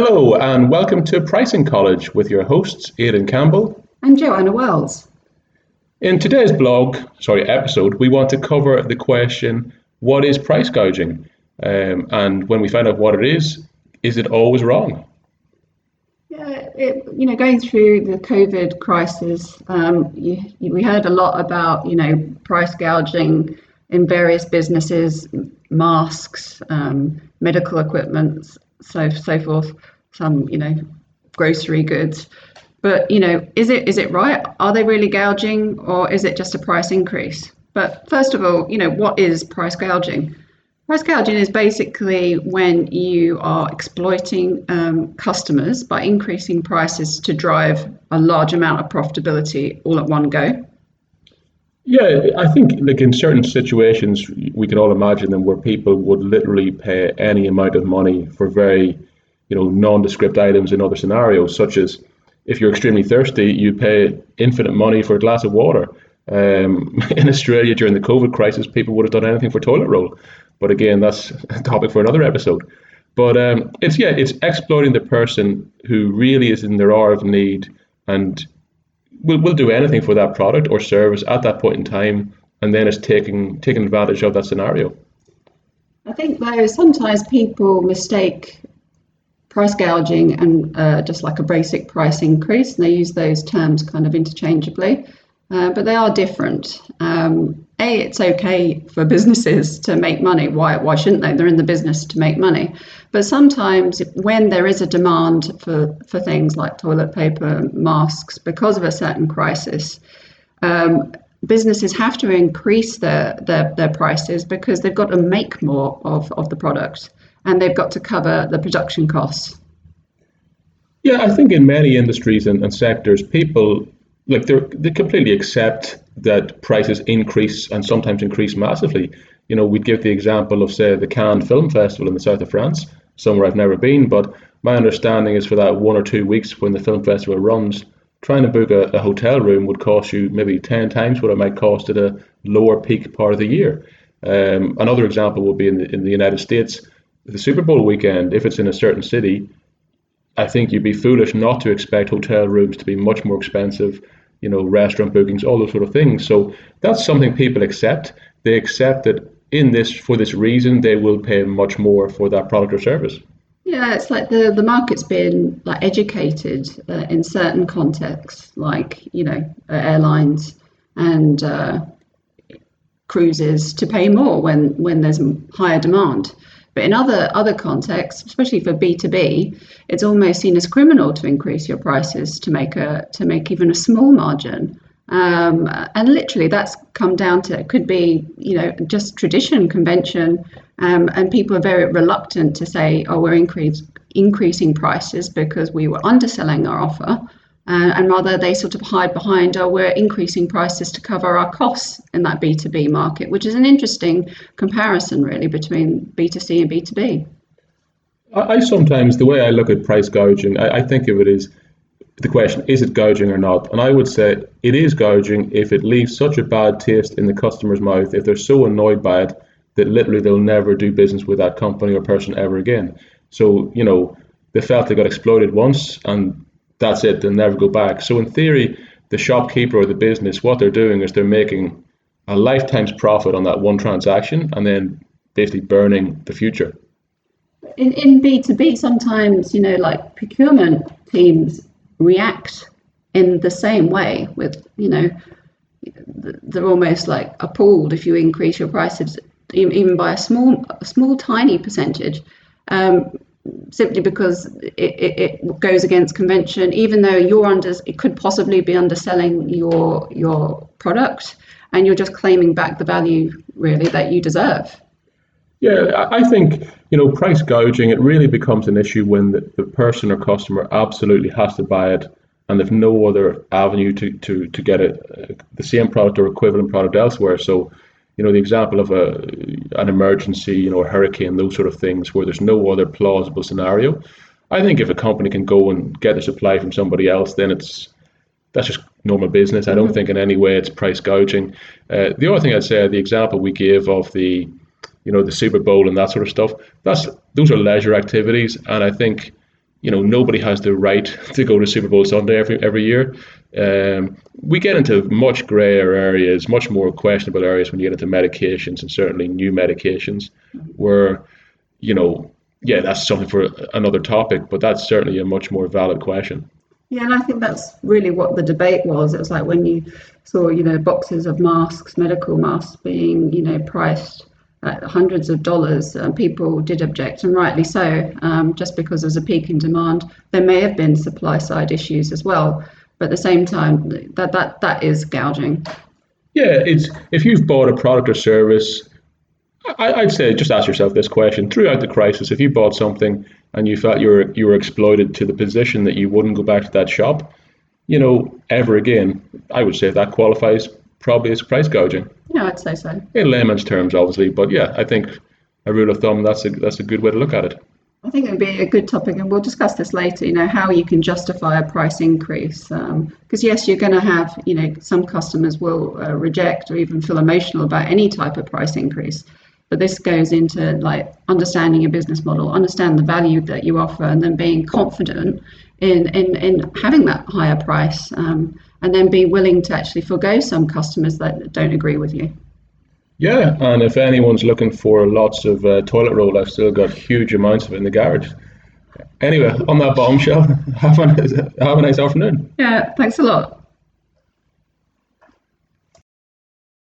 Hello and welcome to Pricing College with your hosts Aidan Campbell and Joanna Wells. In today's episode, we want to cover the question, what is price gouging? And when we find out what it is it always wrong? Yeah, going through the COVID crisis, we heard a lot about, price gouging in various businesses, masks, medical equipment, so forth, some, grocery goods. But, is it right? Are they really gouging, or is it just a price increase? But first of all, what is price gouging? Price gouging is basically when you are exploiting customers by increasing prices to drive a large amount of profitability all at one go. Yeah, I think in certain situations, we can all imagine them where people would literally pay any amount of money for very, nondescript items in other scenarios, such as if you're extremely thirsty, you pay infinite money for a glass of water. In Australia during the COVID crisis, people would have done anything for toilet roll. But again, that's a topic for another episode. But it's exploiting the person who really is in their hour of need and will do anything for that product or service at that point in time, and then is taking advantage of that scenario. I think though sometimes people mistake price gouging and just like a basic price increase, and they use those terms kind of interchangeably, but they are different. It's okay for businesses to make money. Why shouldn't they? They're in the business to make money. But sometimes when there is a demand for things like toilet paper, masks, because of a certain crisis, businesses have to increase their prices because they've got to make more of the product, and they've got to cover the production costs. Yeah, I think in many industries and sectors, people they completely accept that prices increase and sometimes increase massively. We'd give the example of, say, the Cannes Film Festival in the south of France, somewhere I've never been, but my understanding is for that 1 or 2 weeks when the film festival runs, trying to book a hotel room would cost you maybe 10 times what it might cost at a lower peak part of the year. Another example would be in the United States, the Super Bowl weekend. If it's in a certain city, I think you'd be foolish not to expect hotel rooms to be much more expensive, restaurant bookings, all those sort of things. So that's something people accept. They accept that for this reason, they will pay much more for that product or service. Yeah, it's like the market's been educated in certain contexts, like airlines and cruises, to pay more when there's higher demand. But in other contexts, especially for B2B, it's almost seen as criminal to increase your prices to make even a small margin. And literally, that's come down to, it could be just tradition, convention, and people are very reluctant to say, oh, we're increasing prices because we were underselling our offer. And rather they sort of hide behind, oh, we're increasing prices to cover our costs in that B2B market, which is an interesting comparison really between B2C and B2B. I sometimes, the way I look at price gouging, I think of it as the question, is it gouging or not? And I would say it is gouging if it leaves such a bad taste in the customer's mouth, if they're so annoyed by it that literally they'll never do business with that company or person ever again. So, they felt they got exploited once and that's it, they'll never go back. So in theory, the shopkeeper or the business, what they're doing is they're making a lifetime's profit on that one transaction and then basically burning the future. In B2B, sometimes, like procurement teams react in the same way with, they're almost like appalled if you increase your prices even by a small tiny percentage. Simply because it goes against convention, even though it could possibly be underselling your product, and you're just claiming back the value really that you deserve. Yeah, I think, price gouging, it really becomes an issue when the person or customer absolutely has to buy it and there's no other avenue to get the same product or equivalent product elsewhere. So, the example of an emergency, a hurricane, those sort of things where there's no other plausible scenario. I think if a company can go and get their supply from somebody else, then that's just normal business. I don't think in any way it's price gouging. The other thing I'd say, the example we gave of the Super Bowl and that sort of stuff, those are leisure activities, and I think nobody has the right to go to Super Bowl Sunday every year. We get into much grayer areas, much more questionable areas when you get into medications, and certainly new medications, where, yeah, that's something for another topic, but that's certainly a much more valid question. Yeah, and I think that's really what the debate was. It was like when you saw, boxes of masks, medical masks being, priced at hundreds of dollars, people did object, and rightly so, just because there's a peak in demand. There may have been supply side issues as well, but at the same time, that is gouging. Yeah, it's if you've bought a product or service, I'd say just ask yourself this question throughout the crisis: if you bought something and you felt you were exploited to the position that you wouldn't go back to that shop, ever again, I would say that qualifies probably as price gouging. Yeah, I'd say so. In layman's terms, obviously, but yeah, I think a rule of thumb, that's a good way to look at it. I think it would be a good topic, and we'll discuss this later, how you can justify a price increase. Because yes, you're going to have, some customers will reject or even feel emotional about any type of price increase. But this goes into like understanding your business model, understand the value that you offer, and then being confident in having that higher price, and then be willing to actually forgo some customers that don't agree with you. Yeah, and if anyone's looking for lots of toilet roll, I've still got huge amounts of it in the garage. Anyway, on that bombshell, have a nice afternoon. Yeah, thanks a lot.